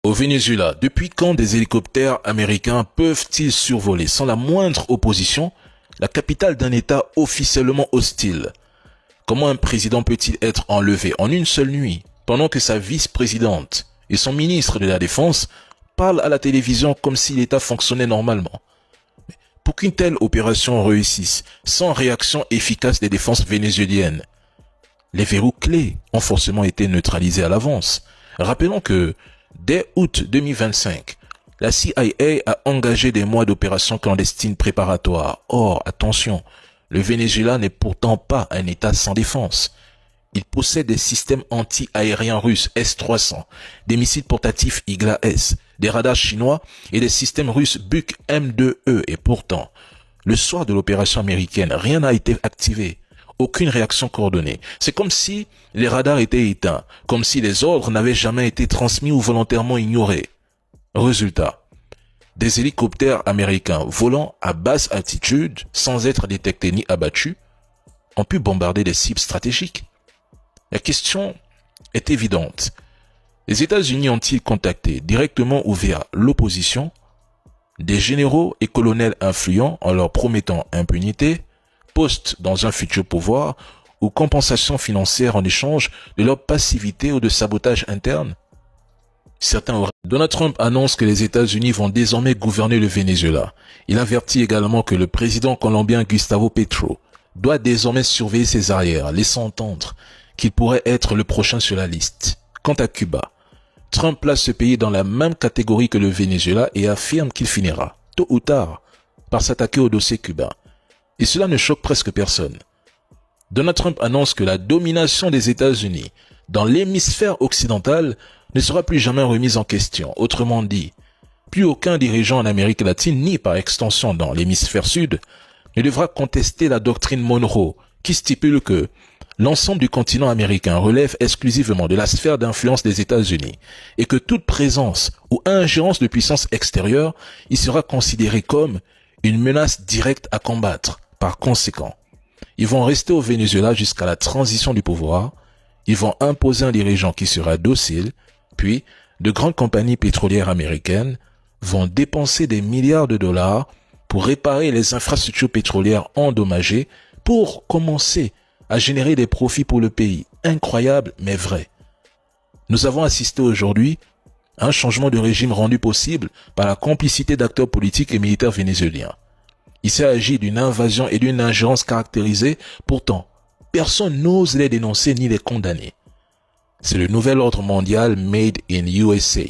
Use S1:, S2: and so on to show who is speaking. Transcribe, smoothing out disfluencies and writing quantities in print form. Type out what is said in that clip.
S1: Au Venezuela, depuis quand des hélicoptères américains peuvent-ils survoler sans la moindre opposition la capitale d'un État officiellement hostile? Comment un président peut-il être enlevé en une seule nuit pendant que sa vice-présidente et son ministre de la Défense parlent à la télévision comme si l'État fonctionnait normalement? Pour qu'une telle opération réussisse sans réaction efficace des défenses vénézuéliennes, les verrous clés ont forcément été neutralisés à l'avance. Rappelons que, dès août 2025, la CIA a engagé des mois d'opérations clandestines préparatoires. Or, attention, le Venezuela n'est pourtant pas un État sans défense. Il possède des systèmes anti-aériens russes S-300, des missiles portatifs Igla-S, des radars chinois et des systèmes russes Buk M2E. Et pourtant, le soir de l'opération américaine, rien n'a été activé. Aucune réaction coordonnée. C'est comme si les radars étaient éteints, comme si les ordres n'avaient jamais été transmis ou volontairement ignorés. Résultat, des hélicoptères américains volant à basse altitude, sans être détectés ni abattus, ont pu bombarder des cibles stratégiques. La question est évidente. Les États-Unis ont-ils contacté directement ou via l'opposition des généraux et colonels influents en leur promettant impunité, poste dans un futur pouvoir ou compensation financière en échange de leur passivité ou de sabotage interne? Donald Trump annonce que les États-Unis vont désormais gouverner le Venezuela. Il avertit également que le président colombien Gustavo Petro doit désormais surveiller ses arrières, laissant entendre qu'il pourrait être le prochain sur la liste. Quant à Cuba, Trump place ce pays dans la même catégorie que le Venezuela et affirme qu'il finira, tôt ou tard, par s'attaquer au dossier cubain. Et cela ne choque presque personne. Donald Trump annonce que la domination des États-Unis dans l'hémisphère occidental ne sera plus jamais remise en question. Autrement dit, plus aucun dirigeant en Amérique latine, ni par extension dans l'hémisphère sud, ne devra contester la doctrine Monroe, qui stipule que l'ensemble du continent américain relève exclusivement de la sphère d'influence des États-Unis et que toute présence ou ingérence de puissance extérieure y sera considérée comme une menace directe à combattre. Par conséquent, ils vont rester au Venezuela jusqu'à la transition du pouvoir, ils vont imposer un dirigeant qui sera docile, puis de grandes compagnies pétrolières américaines vont dépenser des milliards de dollars pour réparer les infrastructures pétrolières endommagées pour commencer à générer des profits pour le pays. Incroyable mais vrai. Nous avons assisté aujourd'hui à un changement de régime rendu possible par la complicité d'acteurs politiques et militaires vénézuéliens. Il s'agit d'une invasion et d'une ingérence caractérisée, pourtant, personne n'ose les dénoncer ni les condamner. C'est le nouvel ordre mondial made in USA.